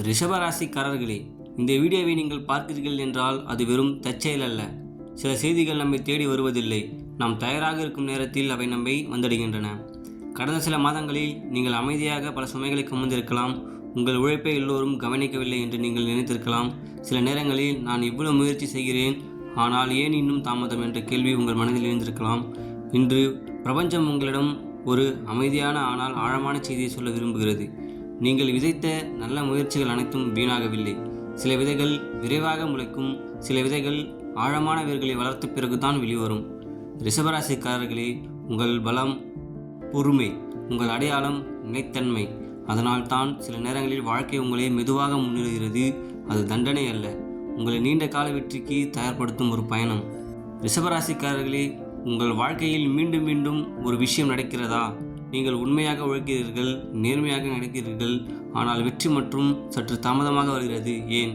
ரிஷபராசிக்காரர்களே, இந்த வீடியோவை நீங்கள் பார்க்கிறீர்கள் என்றால் அது வெறும் தற்செயல் அல்ல. சில செய்திகள் நம்மை தேடி வருவதில்லை, நாம் தயாராக இருக்கும் நேரத்தில் அவை நம்மை வந்தடைகின்றன. கடந்த சில மாதங்களில் நீங்கள் அமைதியாக பல சுமைகளை சுமந்திருக்கலாம். உங்கள் உழைப்பை எல்லோரும் கவனிக்கவில்லை என்று நீங்கள் நினைத்திருக்கலாம். சில நேரங்களில் நான் இவ்வளவு முயற்சி செய்கிறேன், ஆனால் ஏன் இன்னும் தாமதம் என்ற கேள்வி உங்கள் மனதில் எழுந்திருக்கலாம். இன்று பிரபஞ்சம் உங்களிடம் ஒரு அமைதியான ஆனால் ஆழமான செய்தியை சொல்ல விரும்புகிறது. நீங்கள் விதைத்த நல்ல முயற்சிகள் அனைத்தும் வீணாகவில்லை. சில விதைகள் விரைவாக முளைக்கும், சில விதைகள் ஆழமான வேர்களை வளர்த்த பிறகுதான் வெளிவரும். ரிஷபராசிக்காரர்களே, உங்கள் பலம் பொறுமை, உங்கள் அடையாளம் நிலைத்தன்மை. அதனால் தான் சில நேரங்களில் வாழ்க்கை உங்களை மெதுவாக முன்னேறுகிறது. அது தண்டனை அல்ல, உங்களை நீண்ட கால வெற்றிக்கு தயார்படுத்தும் ஒரு பயணம். ரிஷபராசிக்காரர்களே, உங்கள் வாழ்க்கையில் மீண்டும் மீண்டும் ஒரு விஷயம் நடக்கிறதா? நீங்கள் உண்மையாக உழைக்கிறீர்கள், நேர்மையாக நடக்கிறீர்கள், ஆனால் வெற்றி மற்றும் சற்று தாமதமாக வருகிறது. ஏன்?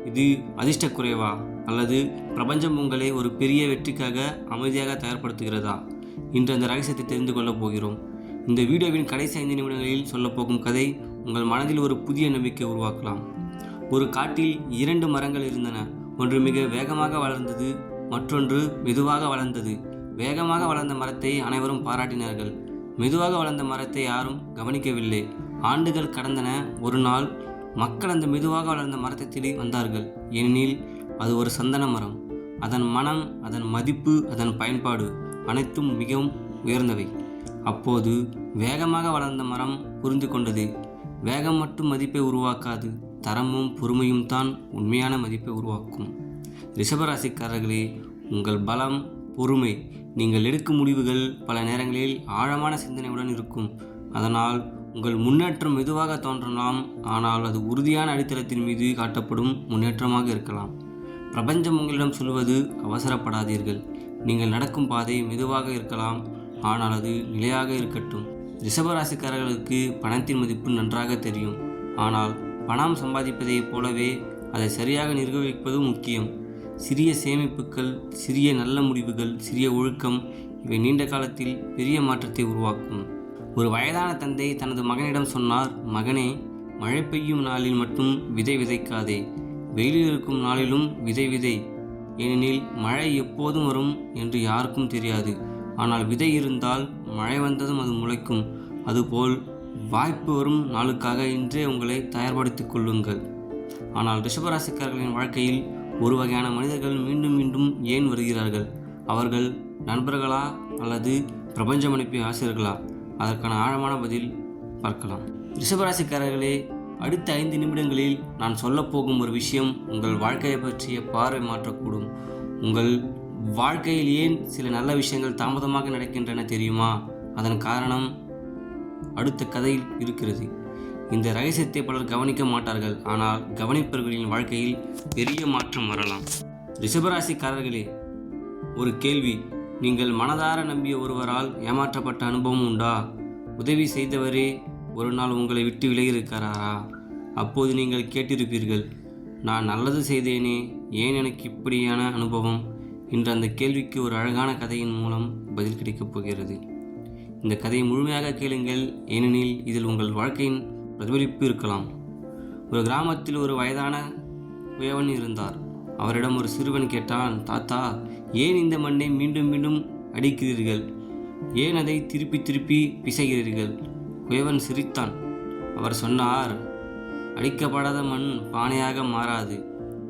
இது அதிர்ஷ்ட குறைவா, அல்லது பிரபஞ்சம் உங்களை ஒரு பெரிய வெற்றிக்காக அமைதியாக தயார்படுத்துகிறதா? இன்று அந்த ரகசியத்தை தெரிந்து கொள்ளப் போகிறோம். இந்த வீடியோவின் கடைசி 5 நிமிடங்களில் சொல்லப்போகும் கதை உங்கள் மனதில் ஒரு புதிய நம்பிக்கை உருவாக்கலாம். ஒரு காட்டில் 2 மரங்கள் இருந்தன. ஒன்று மிக வேகமாக வளர்ந்தது, மற்றொன்று மெதுவாக வளர்ந்தது. வேகமாக வளர்ந்த மரத்தை அனைவரும் பாராட்டினார்கள். மெதுவாக வளர்ந்த மரத்தை யாரும் கவனிக்கவில்லை. ஆண்டுகள் கடந்தன. ஒரு நாள் மக்கள் அந்த மெதுவாக வளர்ந்த மரத்தை தேடி வந்தார்கள். ஏனெனில் அது ஒரு சந்தன மரம். அதன் மனம், அதன் மதிப்பு, அதன் பயன்பாடு அனைத்தும் மிகவும் உயர்ந்தவை. அப்போது வேகமாக வளர்ந்த மரம் புரிந்து கொண்டது, வேகம் மட்டும் மதிப்பை உருவாக்காது, தரமும் பொறுமையும் தான் உண்மையான மதிப்பை உருவாக்கும். ரிஷபராசிக்காரர்களே, உங்கள் பலம் பொறுமை. நீங்கள் எடுக்கும் முடிவுகள் பல நேரங்களில் ஆழமான சிந்தனையுடன் இருக்கும். அதனால் உங்கள் முன்னேற்றம் மெதுவாக தோன்றலாம், ஆனால் அது உறுதியான அடித்தளத்தின் மீது காட்டப்படும் முன்னேற்றமாக இருக்கலாம். பிரபஞ்சம் உங்களிடம் சொல்வது, அவசரப்படாதீர்கள். நீங்கள் நடக்கும் பாதை மெதுவாக இருக்கலாம், ஆனால் அது நிலையாக இருக்கட்டும். ரிஷபராசிக்காரர்களுக்கு பணத்தின் மதிப்பு நன்றாக தெரியும். ஆனால் பணம் சம்பாதிப்பதைப் போலவே அதை சரியாக நிர்வகிப்பதும் முக்கியம். சிறிய சேமிப்புகள், சிறிய நல்ல முடிவுகள், சிறிய ஒழுக்கம், இவை நீண்ட காலத்தில் பெரிய மாற்றத்தை உருவாக்கும். ஒரு வயதான தந்தை தனது மகனிடம் சொன்னார், மகனே, மழை பெய்யும் நாளில் மட்டும் விதை விதைக்காதே, வெயிலில் இருக்கும் நாளிலும் விதை விதை. ஏனெனில் மழை எப்போதும் வரும் என்று யாருக்கும் தெரியாது. ஆனால் விதை இருந்தால் மழை வந்ததும் அது முளைக்கும். அதுபோல் வாய்ப்பு வரும் நாளுக்காக இன்றே உங்களை தயார்படுத்திக் கொள்ளுங்கள். ஆனால் ரிஷபராசிக்காரர்களின் வாழ்க்கையில் ஒரு வகையான மனிதர்கள் மீண்டும் மீண்டும் ஏன் வருகிறார்கள்? அவர்கள் நண்பர்களா அல்லது பிரபஞ்சம் அனுப்பிய ஆசிரியர்களா? அதற்கான ஆழமான பதில் பார்க்கலாம். ரிஷபராசிக்காரர்களே, அடுத்த 5 நிமிடங்களில் நான் சொல்லப்போகும் ஒரு விஷயம் உங்கள் வாழ்க்கையை பற்றிய பார்வை மாற்றக்கூடும். உங்கள் வாழ்க்கையில் ஏன் சில நல்ல விஷயங்கள் தாமதமாக நடக்கின்றன தெரியுமா? அதன் காரணம் அடுத்த கதையில் இருக்கிறது. இந்த ரகசியத்தை பலர் கவனிக்க மாட்டார்கள், ஆனால் கவனிப்பவர்களின் வாழ்க்கையில் பெரிய மாற்றம் வரலாம். ரிஷபராசிக்காரர்களே, ஒரு கேள்வி. நீங்கள் மனதார நம்பிய ஒருவரால் ஏமாற்றப்பட்ட அனுபவம் உண்டா? உதவி செய்தவரே ஒரு நாள் உங்களை விட்டு விலகியிருக்கிறாரா? அப்போது நீங்கள் கேட்டிருப்பீர்கள், நான் நல்லது செய்தேனே, ஏன் எனக்கு இப்படியான அனுபவம்? இன்று அந்த கேள்விக்கு ஒரு அழகான கதையின் மூலம் பதில் கிடைக்கப் போகிறது. இந்த கதையை முழுமையாக கேளுங்கள், ஏனெனில் இதில் உங்கள் வாழ்க்கையின் பிரதிபலிப்பு இருக்கலாம். ஒரு கிராமத்தில் ஒரு வயதான குயவன் இருந்தார். அவரிடம் ஒரு சிறுவன் கேட்டான், தாத்தா, ஏன் இந்த மண்ணை மீண்டும் மீண்டும் அடிக்கிறீர்கள்? ஏன் அதை திருப்பி திருப்பி பிசைகிறீர்கள்? குயவன் சிரித்தான். அவர் சொன்னார், அடிக்கப்படாத மண் பானையாக மாறாது.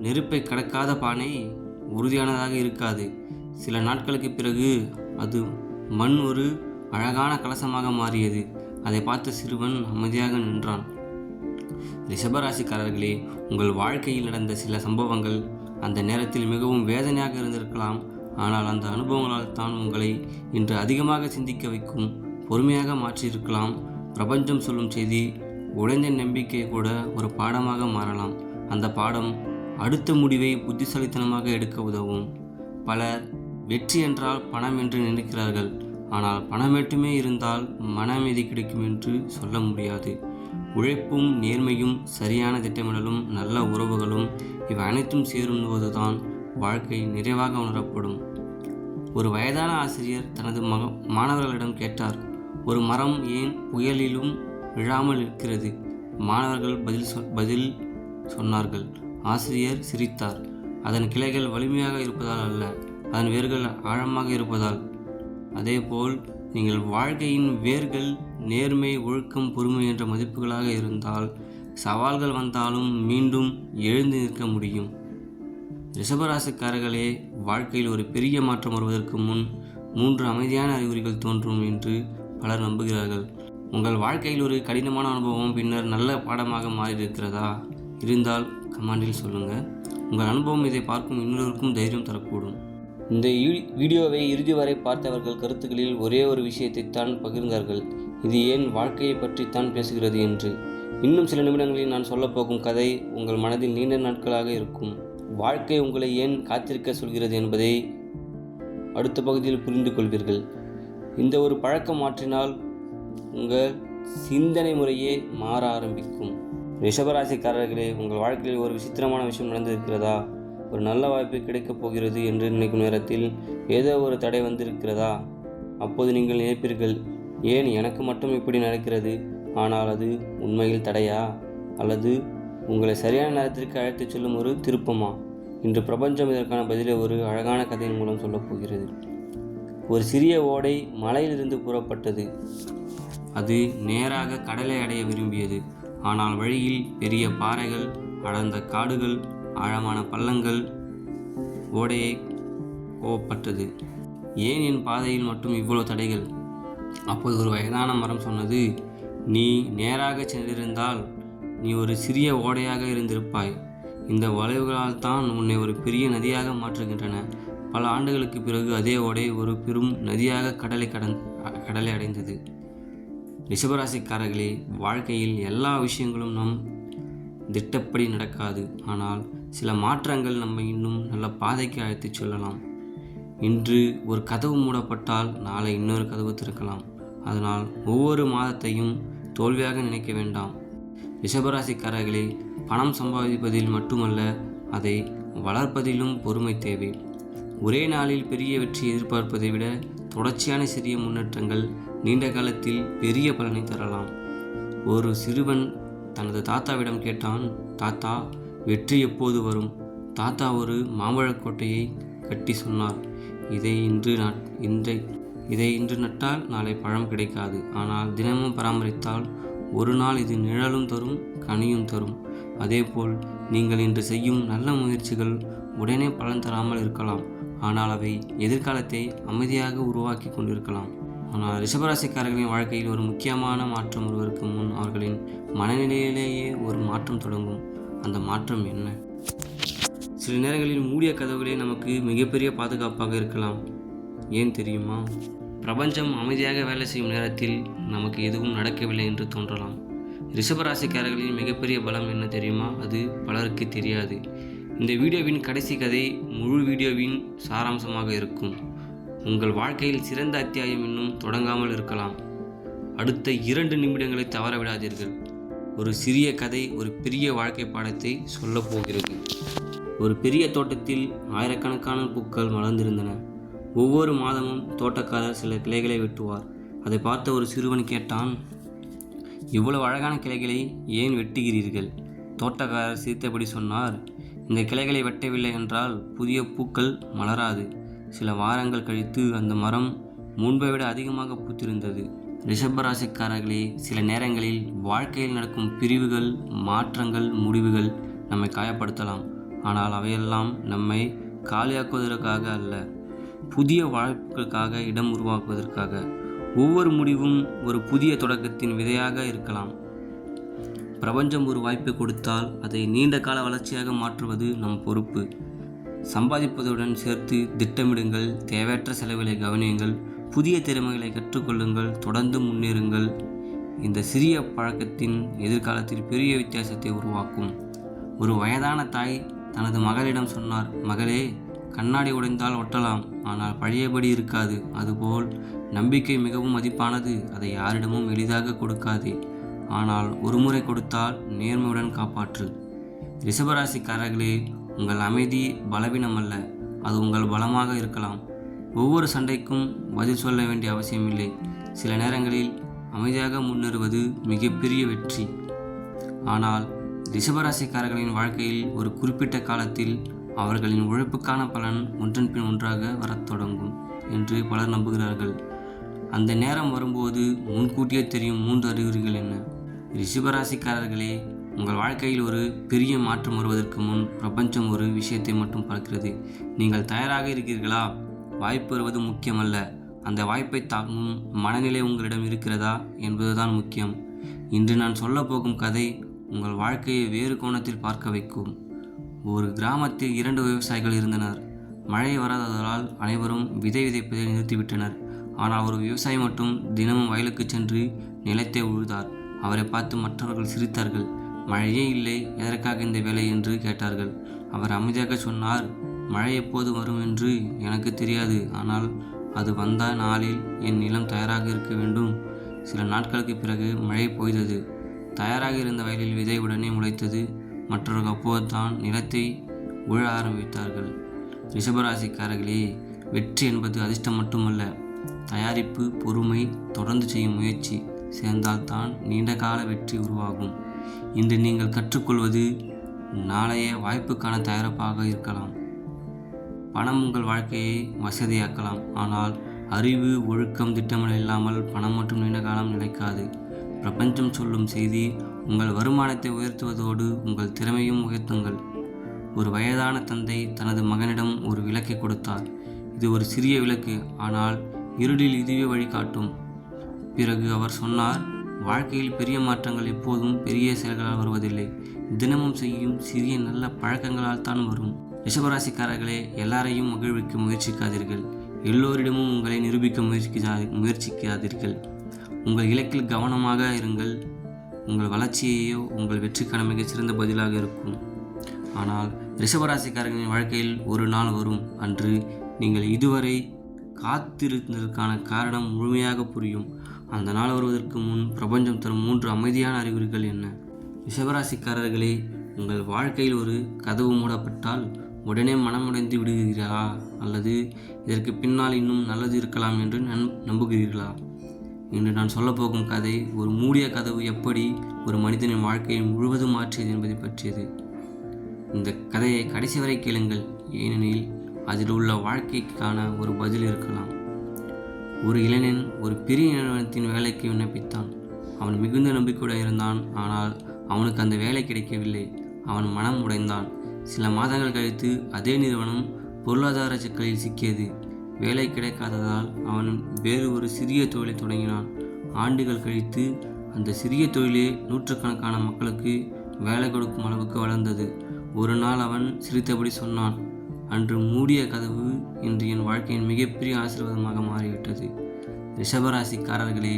நெருப்பை கடக்காத பானை உறுதியானதாக இருக்காது. சில நாட்களுக்கு பிறகு அது மண் ஒரு அழகான கலசமாக மாறியது. அதை பார்த்த சிறுவன் அமைதியாக நின்றான். ரிஷபராசிக்காரர்களே, உங்கள் வாழ்க்கையில் நடந்த சில சம்பவங்கள் அந்த நேரத்தில் மிகவும் வேதனையாக இருந்திருக்கலாம். ஆனால் அந்த அனுபவங்களால் தான் உங்களை இன்று அதிகமாக சிந்திக்க வைக்கும், பொறுமையாக மாற்றியிருக்கலாம். பிரபஞ்சம் சொல்லும் செய்தி, உடைந்த நம்பிக்கை கூட ஒரு பாடமாக மாறலாம். அந்த பாடம் அடுத்த முடிவை புத்திசாலித்தனமாக எடுக்க உதவும். பலர் வெற்றி என்றால் பணம் என்று நினைக்கிறார்கள். ஆனால் பணம் மட்டுமே இருந்தால் மன அமைதி கிடைக்கும் என்று சொல்ல முடியாது. உழைப்பும், நேர்மையும், சரியான திட்டமிடலும், நல்ல உறவுகளும், இவை அனைத்தும் சேரும்போதுதான் வாழ்க்கை நிறைவாக உணரப்படும். ஒரு வயதான ஆசிரியர் தனது மாணவர்களிடம் கேட்டார், ஒரு மரம் ஏன் புயலிலும் விழாமல் இருக்கிறது? மாணவர்கள் பதில் சொன்னார்கள். ஆசிரியர் சிரித்தார். அதன் கிளைகள் வலிமையாக இருப்பதால் அல்ல, அதன் வேர்கள் ஆழமாக இருப்பதால். அதேபோல் நீங்கள் வாழ்க்கையின் வேர்கள் நேர்மை, ஒழுக்கம், பொறுமை என்ற மதிப்புகளாக இருந்தால் சவால்கள் வந்தாலும் மீண்டும் எழுந்து நிற்க முடியும். ரிஷபராசிக்காரர்களே, வாழ்க்கையில் ஒரு பெரிய மாற்றம் வருவதற்கு முன் 3 அமைதியான அறிகுறிகள் தோன்றும் என்று பலர் நம்புகிறார்கள். உங்கள் வாழ்க்கையில் ஒரு கடினமான அனுபவம் பின்னர் நல்ல பாடமாக மாறியிருக்கிறதா? இருந்தால் கமெண்டில் சொல்லுங்கள். உங்கள் அனுபவம் இதை பார்க்கும் இன்னொருவருக்கும் தைரியம் தரக்கூடும். இந்த வீடியோவை இறுதி வரை பார்த்தவர்கள் கருத்துக்களில் ஒரே ஒரு விஷயத்தை தான் பகிர்ந்தார்கள். இது ஏன் வாழ்க்கையை பற்றித்தான் பேசுகிறது என்று. இன்னும் சில நிமிடங்களில் நான் சொல்லப்போகும் கதை உங்கள் மனதில் நீண்ட நாட்களாக இருக்கும். வாழ்க்கை உங்களை ஏன் காத்திருக்க சொல்கிறது என்பதை அடுத்த பகுதியில் புரிந்து கொள்வீர்கள். இந்த ஒரு பழக்கம் மாற்றினால் உங்கள் சிந்தனை முறையே மாற ஆரம்பிக்கும். ரிஷபராசிக்காரர்களே, உங்கள் வாழ்க்கையில் ஒரு விசித்திரமான விஷயம் நடந்திருக்கிறதா? ஒரு நல்ல வாய்ப்பு கிடைக்கப் போகிறது என்று நினைக்கும் நேரத்தில் ஏதோ ஒரு தடை வந்திருக்கிறதா? அப்போது நீங்கள் நினைப்பீர்கள், ஏன் எனக்கு மட்டும் இப்படி நடக்கிறது? ஆனால் அது உண்மையில் தடையா, அல்லது உங்களை சரியான நேரத்திற்கு அழைத்துச் செல்லும் ஒரு திருப்பமா? இன்று பிரபஞ்சம் இதற்கான பதிலை ஒரு அழகான கதையின் மூலம் சொல்லப் போகிறது. ஒரு சிறிய ஓடை மலையிலிருந்து புறப்பட்டது. அது நேராக கடலை அடைய விரும்பியது. ஆனால் வழியில் பெரிய பாறைகள், அடர்ந்த காடுகள், ஆழமான பள்ளங்கள் ஓடையை கோவப்பட்டது. ஏன் என் பாதையில் மட்டும் இவ்வளோ தடைகள்? அப்போது ஒரு வயதான மரம் சொன்னது, நீ நேராக சென்றிருந்தால் நீ ஒரு சிறிய ஓடையாக இருந்திருப்பாய். இந்த வளைவுகளால் தான் உன்னை ஒரு பெரிய நதியாக மாற்றுகின்றன. பல ஆண்டுகளுக்கு பிறகு அதே ஓடை ஒரு பெரும் நதியாக கடலை அடைந்தது. ரிஷபராசிக்காரர்களே, வாழ்க்கையில் எல்லா விஷயங்களும் நம் திட்டப்படி நடக்காது. ஆனால் சில மாற்றங்கள் நம்மை இன்னும் நல்ல பாதைக்கு அழைத்துச் செல்லலாம். இன்று ஒரு கதவு மூடப்பட்டால் நாளை இன்னொரு கதவு திறக்கலாம். அதனால் ஒவ்வொரு மாதத்தையும் தோல்வியாக நினைக்க வேண்டாம். ரிஷபராசிக்காரர்களே, பணம் சம்பாதிப்பதில் மட்டுமல்ல, அதை வளர்ப்பதிலும் பொறுமை தேவை. ஒரே நாளில் பெரிய வெற்றி எதிர்பார்ப்பதை விட தொடர்ச்சியான சிறிய முன்னேற்றங்கள் நீண்ட காலத்தில் பெரிய பலனை தரலாம். ஒரு சிறுவன் தனது தாத்தாவிடம் கேட்டான், தாத்தா, வெற்றி எப்போது வரும்? தாத்தா ஒரு மாம்பழக்கோட்டையை கட்டி சொன்னார், இதை இன்று நட்டால் நாளை பழம் கிடைக்காது. ஆனால் தினமும் பராமரித்தால் ஒரு நாள் இது நிழலும் தரும், கனியும் தரும். அதேபோல் நீங்கள் இன்று செய்யும் நல்ல முயற்சிகள் உடனே பலன் தராமல் இருக்கலாம். ஆனால் அவை எதிர்காலத்தை அமைதியாக உருவாக்கி கொண்டிருக்கலாம். ஆனால் ரிஷபராசிக்காரர்களின் வாழ்க்கையில் ஒரு முக்கியமான மாற்றம் வருவதற்கு முன் அவர்களின் மனநிலையிலேயே ஒரு மாற்றம் தொடங்கும். அந்த மாற்றம் என்ன? சில நேரங்களில் மூடிய கதவுகளே நமக்கு மிகப்பெரிய பாதுகாப்பாக இருக்கலாம். ஏன் தெரியுமா? பிரபஞ்சம் அமைதியாக வேலை செய்யும் நேரத்தில் நமக்கு எதுவும் நடக்கவில்லை என்று தோன்றலாம். ரிஷபராசிக்காரர்களின் மிகப்பெரிய பலம் என்ன தெரியுமா? அது பலருக்கு தெரியாது. இந்த வீடியோவின் கடைசி கதை முழு வீடியோவின் சாராம்சமாக இருக்கும். உங்கள் வாழ்க்கையில் சிறந்த அத்தியாயம் இன்னும் தொடங்காமல் இருக்கலாம். அடுத்த 2 நிமிடங்களை தவற விடாதீர்கள். ஒரு சிறிய கதை ஒரு பெரிய வாழ்க்கை பாடத்தை சொல்லப் போகிறது. ஒரு பெரிய தோட்டத்தில் ஆயிரக்கணக்கான பூக்கள் மலர்ந்திருந்தன. ஒவ்வொரு மாதமும் தோட்டக்காரர் சில கிளைகளை வெட்டுவார். அதை பார்த்த ஒரு சிறுவன் கேட்டான், இவ்வளவு அழகான கிளைகளை ஏன் வெட்டுகிறீர்கள்? தோட்டக்காரர் சிரித்தபடி சொன்னார், இந்த கிளைகளை வெட்டவில்லை என்றால் புதிய பூக்கள் மலராது. சில வாரங்கள் கழித்து அந்த மரம் முன்பை விட அதிகமாக பூத்திருந்தது. ரிஷபராசிக்காரர்களே, சில நேரங்களில் வாழ்க்கையில் நடக்கும் பிரிவுகள், மாற்றங்கள், முடிவுகள் நம்மை காயப்படுத்தலாம். ஆனால் அவையெல்லாம் நம்மை காலியாக்குவதற்காக அல்ல, புதிய வாய்ப்புகளுக்காக இடம் உருவாக்குவதற்காக. ஒவ்வொரு முடிவும் ஒரு புதிய தொடக்கத்தின் விதையாக இருக்கலாம். பிரபஞ்சம் ஒரு வாய்ப்பை கொடுத்தால் அதை நீண்ட கால வளர்ச்சியாக மாற்றுவது நம் பொறுப்பு. சம்பாதிப்பதுடன் சேர்த்து திட்டமிடுங்கள், தேவையற்ற செலவுகளை கவனியுங்கள், புதிய திறமைகளை கற்றுக்கொள்ளுங்கள், தொடர்ந்து முன்னேறுங்கள். இந்த சிறிய பழக்கத்தின் எதிர்காலத்தில் பெரிய வித்தியாசத்தை உருவாக்கும். ஒரு வயதான தாய் தனது மகளிடம் சொன்னார், மகளே, கண்ணாடி உடைந்தால் ஒட்டலாம், ஆனால் பழையபடி இருக்காது. அதுபோல் நம்பிக்கை மிகவும் மதிப்பானது. அதை யாரிடமும் எளிதாக கொடுக்காதே. ஆனால் ஒரு முறை கொடுத்தால் நேர்மையுடன் காப்பாற்று. ரிஷபராசிக்காரர்களே, உங்கள் அமைதி பலவீனம் அல்ல, அது உங்கள் பலமாக இருக்கலாம். ஒவ்வொரு சண்டைக்கும் பதில் சொல்ல வேண்டிய அவசியமில்லை. சில நேரங்களில் அமைதியாக முன்னேறுவது மிகப்பெரிய வெற்றி. ஆனால் ரிஷபராசிக்காரர்களின் வாழ்க்கையில் ஒரு குறிப்பிட்ட காலத்தில் அவர்களின் உழைப்புக்கான பலன் ஒன்றன் பின் ஒன்றாக வரத் தொடங்கும் என்று பலர் நம்புகிறார்கள். அந்த நேரம் வரும்போது முன்கூட்டியே தெரியும் 3 அறிகுறிகள் என்ன? ரிஷபராசிக்காரர்களே, உங்கள் வாழ்க்கையில் ஒரு பெரிய மாற்றம் வருவதற்கு முன் பிரபஞ்சம் ஒரு விஷயத்தை மட்டும் பார்க்கிறது. நீங்கள் தயாராக இருக்கிறீர்களா? வாய்ப்பு வருவது முக்கியமல்ல, அந்த வாய்ப்பை தாங்கும் மனநிலை உங்களிடம் இருக்கிறதா என்பதுதான் முக்கியம். இன்று நான் சொல்லப்போகும் கதை உங்கள் வாழ்க்கையை வேறு கோணத்தில் பார்க்க வைக்கும். ஒரு கிராமத்தில் 2 விவசாயிகள் இருந்தனர். மழை வராததால் அனைவரும் விதை விதைப்பதை நிறுத்திவிட்டனர். ஆனால் ஒரு விவசாயி மட்டும் தினமும் வயலுக்கு சென்று நிலத்தை உழுதார். அவரை பார்த்து மற்றவர்கள் சிரித்தார்கள். மழையே இல்லை, எதற்காக இந்த வேலை என்று கேட்டார்கள். அவர் அமைதியாக சொன்னார், மழை எப்போது வரும் என்று எனக்கு தெரியாது, ஆனால் அது வந்த நாளில் என் நிலம் தயாராக இருக்க வேண்டும். சில நாட்களுக்கு பிறகு மழை பொய்தது. தயாராக இருந்த வயலில் விதை உடனே முளைத்தது. மற்றவர்கள் அப்போது தான் நிலத்தை உழ ஆரம்பித்தார்கள். ரிஷபராசிக்காரர்களே, வெற்றி என்பது அதிர்ஷ்டம் மட்டுமல்ல, தயாரிப்பு, பொறுமை, தொடர்ந்து செய்யும் முயற்சி சேர்ந்தால்தான் நீண்ட கால வெற்றி உருவாகும். இன்று நீங்கள் கற்றுக்கொள்வது நாளைய வாய்ப்புக்கான தயாரிப்பாக இருக்கலாம். பணம் உங்கள் வாழ்க்கையை வசதியாக்கலாம். ஆனால் அறிவு, ஒழுக்கம், திட்டமிடல் இல்லாமல் பணம் மட்டும் நீண்ட காலம் நிலைக்காது. பிரபஞ்சம் சொல்லும் செய்தி, உங்கள் வருமானத்தை உயர்த்துவதோடு உங்கள் திறமையும் உயர்த்துங்கள். ஒரு வயதான தந்தை தனது மகனிடம் ஒரு விளக்கை கொடுத்தார். இது ஒரு சிறிய விளக்கு, ஆனால் இருளில் இதுவே வழிகாட்டும். பிறகு அவர் சொன்னார், வாழ்க்கையில் பெரிய மாற்றங்கள் எப்போதும் பெரிய செயல்களால் வருவதில்லை, தினமும் செய்யும் சிறிய நல்ல பழக்கங்களால் தான் வரும். ரிஷபராசிக்காரர்களே, எல்லாரையும் மகிழ்விக்க முயற்சிக்காதீர்கள். எல்லோரிடமும் உங்களை நிரூபிக்க முயற்சிக்காதீர்கள். உங்கள் இலக்கில் கவனமாக இருங்கள். உங்கள் வளர்ச்சியையோ உங்கள் வெற்றிக்கான மிகச்சிறந்த பதிலாக இருக்கும். ஆனால் ரிஷபராசிக்காரர்களின் வாழ்க்கையில் ஒரு நாள் வரும், அன்று நீங்கள் இதுவரை காத்திருந்ததற்கான காரணம் முழுமையாக புரியும். அந்த நாள் வருவதற்கு முன் பிரபஞ்சம் தரும் 3 அமைதியான அறிகுறிகள் என்ன? ரிஷபராசிக்காரர்களே, உங்கள் வாழ்க்கையில் ஒரு கதவு மூடப்பட்டால் உடனே மனமுடைந்து விடுகிறீர்களா? அல்லது இதற்கு பின்னால் இன்னும் நல்லது இருக்கலாம் என்று நம்புகிறீர்களா? இன்று நான் சொல்லப்போகும் கதை ஒரு மூடிய கதவு எப்படி ஒரு மனிதனின் வாழ்க்கையை முழுவதும் மாற்றியது என்பதை பற்றியது. இந்த கதையை கடைசி வரை கேளுங்கள், ஏனெனில் அதில் உள்ள வாழ்க்கைக்கான ஒரு பதில் இருக்கலாம். ஒரு இளைஞன் ஒரு பெரிய நிறுவனத்தின் வேலைக்கு விண்ணப்பித்தான். அவன் மிகுந்த நம்பிக்கையுடன் இருந்தான். ஆனால் அவனுக்கு அந்த வேலை கிடைக்கவில்லை. அவன் மனம் உடைந்தான். சில மாதங்கள் கழித்து அதே நிறுவனம் பொருளாதார சிக்கலில் சிக்கியது. வேலை கிடைக்காததால் அவன் வேறு ஒரு சிறிய தொழிலை தொடங்கினான். ஆண்டுகள் கழித்து அந்த சிறிய தொழிலே நூற்றுக்கணக்கான மக்களுக்கு வேலை கொடுக்கும் அளவுக்கு வளர்ந்தது. ஒரு நாள் அவன் சிரித்தபடி சொன்னான், அன்று மூடிய கதவு இன்று என் வாழ்க்கையின் மிகப்பெரிய ஆசீர்வாதமாக மாறிவிட்டது. ரிஷபராசிக்காரர்களே,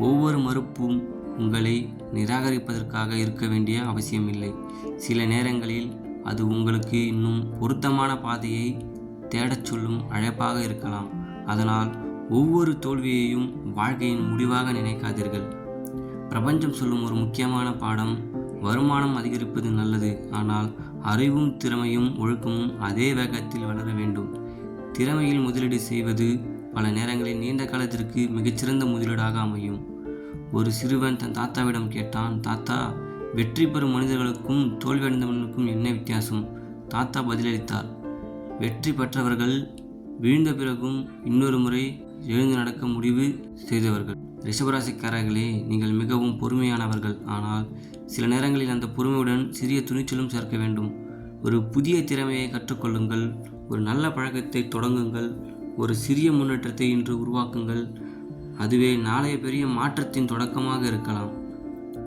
ஒவ்வொரு மறுப்பும் உங்களை நிராகரிப்பதற்காக இருக்க வேண்டிய அவசியமில்லை. சில நேரங்களில் அது உங்களுக்கு இன்னும் பொருத்தமான பாதையை தேடச் சொல்லும் அழைப்பாக இருக்கலாம். அதனால் ஒவ்வொரு தோல்வியையும் வாழ்க்கையின் முடிவாக நினைக்காதீர்கள். பிரபஞ்சம் சொல்லும் ஒரு முக்கியமான பாடம், வருமானம் அதிகரிப்பது நல்லது, ஆனால் அறிவும் திறமையும் ஒழுக்கமும் அதே வேகத்தில் வளர வேண்டும். திறமையில் முதலீடு செய்வது பல நேரங்களில் நீண்ட காலத்திற்கு மிகச்சிறந்த முதலீடாக அமையும். ஒரு சிறுவன் தன் தாத்தாவிடம் கேட்டான், தாத்தா, வெற்றி பெறும் மனிதர்களுக்கும் தோல்வியடைந்தவர்களுக்கும் என்ன வித்தியாசம்? தாத்தா பதிலளித்தார், வெற்றி பெற்றவர்கள் வீழ்ந்த பிறகும் இன்னொரு முறை எழுந்து நடக்க முடிவு செய்தவர்கள். ரிஷபராசிக்காரர்களே, நீங்கள் மிகவும் பொறுமையானவர்கள். ஆனால் சில நேரங்களில் அந்த பொறுமையுடன் சிறிய துணிச்சலும் சேர்க்க வேண்டும். ஒரு புதிய திறமையை கற்றுக்கொள்ளுங்கள். ஒரு நல்ல பழக்கத்தை தொடங்குங்கள். ஒரு சிறிய முன்னேற்றத்தை இன்று உருவாக்குங்கள். அதுவே நாளைய பெரிய மாற்றத்தின் தொடக்கமாக இருக்கலாம்.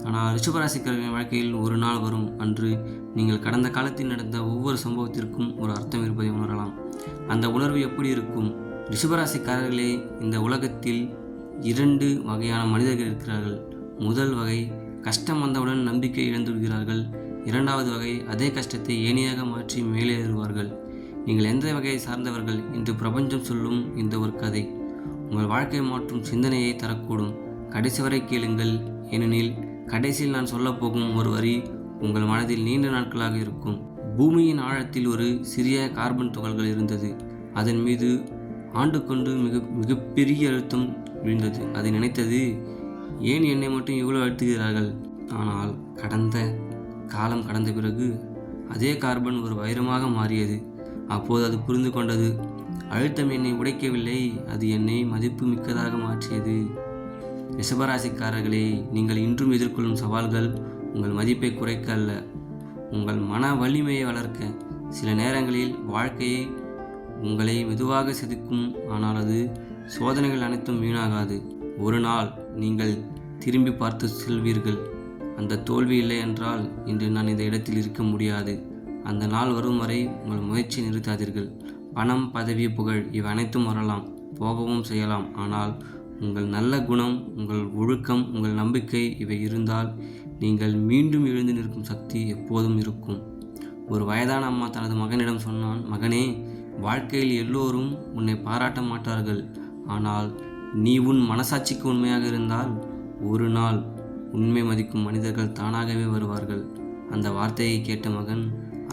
ஆனால் ரிஷபராசிக்காரர்களின் வாழ்க்கையில் ஒரு நாள் வரும், அன்று நீங்கள் கடந்த காலத்தில் நடந்த ஒவ்வொரு சம்பவத்திற்கும் ஒரு அர்த்தம் இருப்பதை உணரலாம். அந்த உணர்வு எப்படி இருக்கும்? ரிஷபராசிக்காரர்களே, இந்த உலகத்தில் 2 வகையான மனிதர்கள் இருக்கிறார்கள். முதல் வகை, கஷ்டம் வந்தவுடன் நம்பிக்கை இழந்துவிடுகிறார்கள். 2வது வகை, அதே கஷ்டத்தை ஏணியாக மாற்றி மேலேறுவார்கள். நீங்கள் எந்த வகையை சார்ந்தவர்கள் என்று பிரபஞ்சம் சொல்லும் இந்த ஒரு கதை உங்கள் வாழ்க்கை மாற்றும் சிந்தனையை தரக்கூடும். கடைசி வரை கேளுங்கள், ஏனெனில் கடைசியில் நான் சொல்லப்போகும் ஒரு வரி உங்கள் மனதில் நீண்ட நாட்களாக இருக்கும். பூமியின் ஆழத்தில் ஒரு சிறிய கார்பன் துகள்கள் இருந்தது. அதன் மீது ஆண்டுக்கொண்டு மிகப்பெரிய அழுத்தம் விழுந்தது. அது நினைத்தது, ஏன் என்னை மட்டும் இவ்வளோ அழுத்துகிறார்கள்? ஆனால் காலம் கடந்த பிறகு அதே கார்பன் ஒரு வைரமாக மாறியது. அப்போது அது புரிந்து கொண்டது, அழுத்தம் என்னை உடைக்கவில்லை, அது என்னை மதிப்பு மிக்கதாக மாற்றியது. ரிஷபராசிக்காரர்களே, நீங்கள் இன்றும் எதிர்கொள்ளும் சவால்கள் உங்கள் மதிப்பை குறைக்க அல்ல, உங்கள் மன வலிமையை வளர்க்க. சில நேரங்களில் வாழ்க்கையை உங்களை மெதுவாக செதுக்கும், ஆனால் அது சோதனைகள் அனைத்தும் வீணாகாது. ஒரு நாள் நீங்கள் திரும்பி பார்த்து செல்வீர்கள், அந்த தோல்வி இல்லை என்றால் இன்று நான் இந்த இடத்தில் இருக்க முடியாது. அந்த நாள் வரும் வரை உங்கள் முயற்சியை நிறுத்தாதீர்கள். பணம், பதவி, புகழ் இவை அனைத்தும் வரலாம், போகவும் செய்யலாம். ஆனால் உங்கள் நல்ல குணம், உங்கள் ஒழுக்கம், உங்கள் நம்பிக்கை இவை இருந்தால் நீங்கள் மீண்டும் எழுந்து நிற்கும் சக்தி எப்போதும் இருக்கும். ஒரு வயதான அம்மா தனது மகனிடம் சொன்னான், மகனே, வாழ்க்கையில் எல்லோரும் உன்னை பாராட்ட மாட்டார்கள், ஆனால் நீ உன் மனசாட்சிக்கு உண்மையாக இருந்தால் ஒரு நாள் உண்மை மதிக்கும் மனிதர்கள் தானாகவே வருவார்கள். அந்த வார்த்தையை கேட்ட மகன்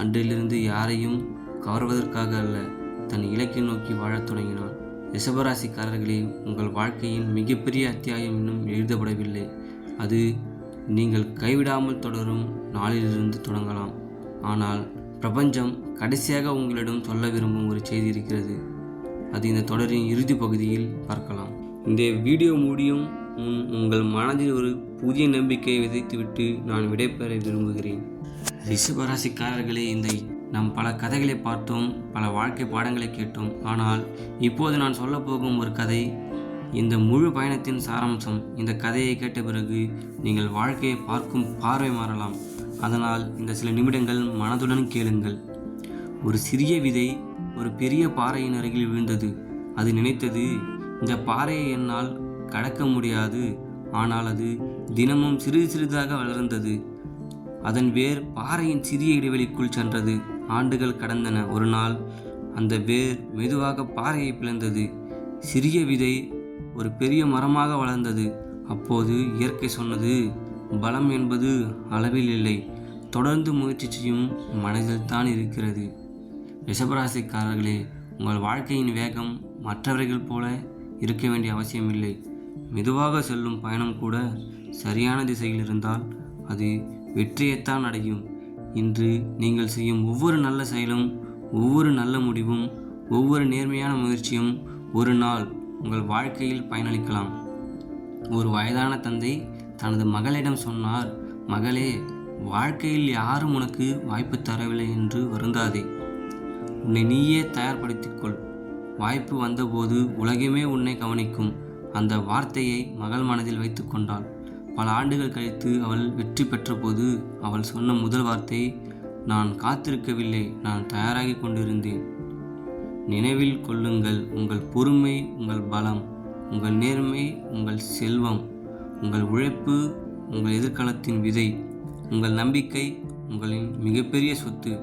அன்றிலிருந்து யாரையும் கவர்வதற்காக அல்ல, தன் இலக்கை நோக்கி வாழத் தொடங்கினான். ரிஷபராசிக்காரர்களே, உங்கள் வாழ்க்கையின் மிகப்பெரிய அத்தியாயம் இன்னும் எழுதப்படவில்லை. அது நீங்கள் கைவிடாமல் தொடரும் நாளிலிருந்து தொடங்கலாம். ஆனால் பிரபஞ்சம் கடைசியாக உங்களிடம் சொல்ல விரும்பும் ஒரு செய்தி இருக்கிறது. அது இந்த தொடரின் இறுதி பகுதியில் பார்க்கலாம். இந்த வீடியோ முடியும் முன் உங்கள் மனதில் ஒரு புதிய நம்பிக்கையை விதைத்துவிட்டு நான் விடைபெற விரும்புகிறேன். ரிஷபராசிக்காரர்களே, நாம் பல கதைகளை பார்த்தோம், பல வாழ்க்கை பாடங்களை கேட்டோம். ஆனால் இப்போது நான் சொல்லப்போகும் ஒரு கதை இந்த முழு பயணத்தின் சாராம்சம். இந்த கதையை கேட்ட பிறகு நீங்கள் வாழ்க்கையை பார்க்கும் பார்வை மாறலாம். அதனால் இந்த சில நிமிடங்கள் மனதுடன் கேளுங்கள். ஒரு சிறிய விதை ஒரு பெரிய பாறையின் அருகில் விழுந்தது. அது நினைத்தது, இந்த பாறையை என்னால் கடக்க முடியாது. ஆனால் அது தினமும் சிறிது சிறிதாக வளர்ந்தது. அதன் வேர் பாறையின் சிறிய இடைவெளிக்குள் சென்றது. ஆண்டுகள் கடந்தன. ஒரு நாள் அந்த வேர் மெதுவாக பாறையை பிளந்தது. சிறிய விதை ஒரு பெரிய மரமாக வளர்ந்தது. அப்போது இயற்கை சொன்னது, பலம் என்பது அளவில் இல்லை, தொடர்ந்து முயற்சி செய்யும் மனதில் தான் இருக்கிறது. ரிஷபராசிக்காரர்களே, உங்கள் வாழ்க்கையின் வேகம் மற்றவர்கள் போல இருக்க வேண்டிய அவசியமில்லை. மெதுவாக செல்லும் பயணம் கூட சரியான திசையில் இருந்தால் அது வெற்றியைத்தான் அடையும். இன்று நீங்கள் செய்யும் ஒவ்வொரு நல்ல செயலும், ஒவ்வொரு நல்ல முடிவும், ஒவ்வொரு நேர்மையான முயற்சியும் ஒரு நாள் உங்கள் வாழ்க்கையில் பயனளிக்கலாம். ஒரு வயதான தந்தை தனது மகளிடம் சொன்னார், மகளே, வாழ்க்கையில் யாரும் உனக்கு வாய்ப்பு தரவில்லை என்று வருந்தாதே. உன்னை நீயே தயார்படுத்திக்கொள். வாய்ப்பு வந்தபோது உலகமே உன்னை கவனிக்கும். அந்த வார்த்தையை மகள் மனதில் வைத்து கொண்டாள். பல ஆண்டுகள் கழித்து அவள் வெற்றி பெற்ற போது அவள் சொன்ன முதல் வார்த்தை, நான் காத்திருக்கவில்லை, நான் தயாராகி கொண்டிருந்தேன். நினைவில் கொள்ளுங்கள், உங்கள் பொறுமை உங்கள் பலம், உங்கள் நேர்மை உங்கள் செல்வம், உங்கள் உழைப்பு உங்கள் எதிர்காலத்தின் விதை, உங்கள் நம்பிக்கை உங்களின் மிகப்பெரிய சொத்து.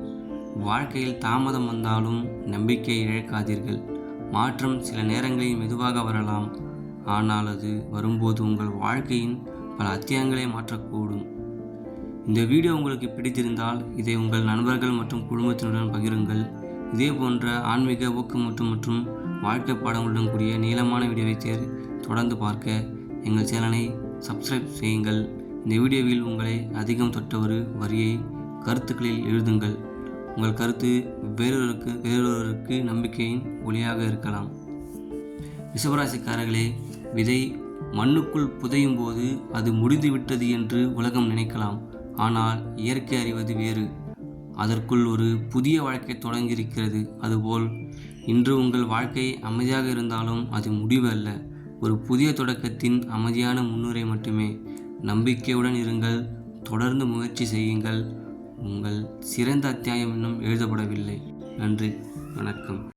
வாழ்க்கையில் தாமதம் வந்தாலும் நம்பிக்கையை இழக்காதீர்கள். மாற்றம் சில நேரங்களில் மெதுவாக வரலாம், ஆனால் அது வரும்போது உங்கள் வாழ்க்கையின் பல அத்தியாயங்களை மாற்றக்கூடும். இந்த வீடியோ உங்களுக்கு பிடித்திருந்தால் இதை உங்கள் நண்பர்கள் மற்றும் குடும்பத்தினருடன் பகிருங்கள். இதே போன்ற ஆன்மீக ஊக்கமூட்டும் மற்றும் வாழ்க்கை பாடங்களுடன் கூடிய நீளமான வீடியோவை தொடர்ந்து பார்க்க எங்கள் சேனலை சப்ஸ்கிரைப் செய்யுங்கள். இந்த வீடியோவில் உங்களை அதிகம் தொட்ட ஒரு வரியை கருத்துக்களில் எழுதுங்கள். உங்கள் கருத்து வேறொருவருக்கு நம்பிக்கையின் ஒளியாக இருக்கலாம். ரிஷபராசிக்காரர்களே, விதை மண்ணுக்குள் புதையும் போது அது முடிந்துவிட்டது என்று உலகம் நினைக்கலாம். ஆனால் இயற்கை அறிவது வேறு. அதற்குள் ஒரு புதிய வாழ்க்கை தொடங்கியிருக்கிறது. அதுபோல் இன்று உங்கள் வாழ்க்கை அமைதியாக இருந்தாலும் அது முடிவு அல்ல, ஒரு புதிய தொடக்கத்தின் அமைதியான முன்னுரை மட்டுமே. நம்பிக்கையுடன் இருங்கள், தொடர்ந்து முயற்சி செய்யுங்கள். உங்கள் சிறந்த அத்தியாயம் இன்னும் எழுதப்படவில்லை. நன்றி, வணக்கம்.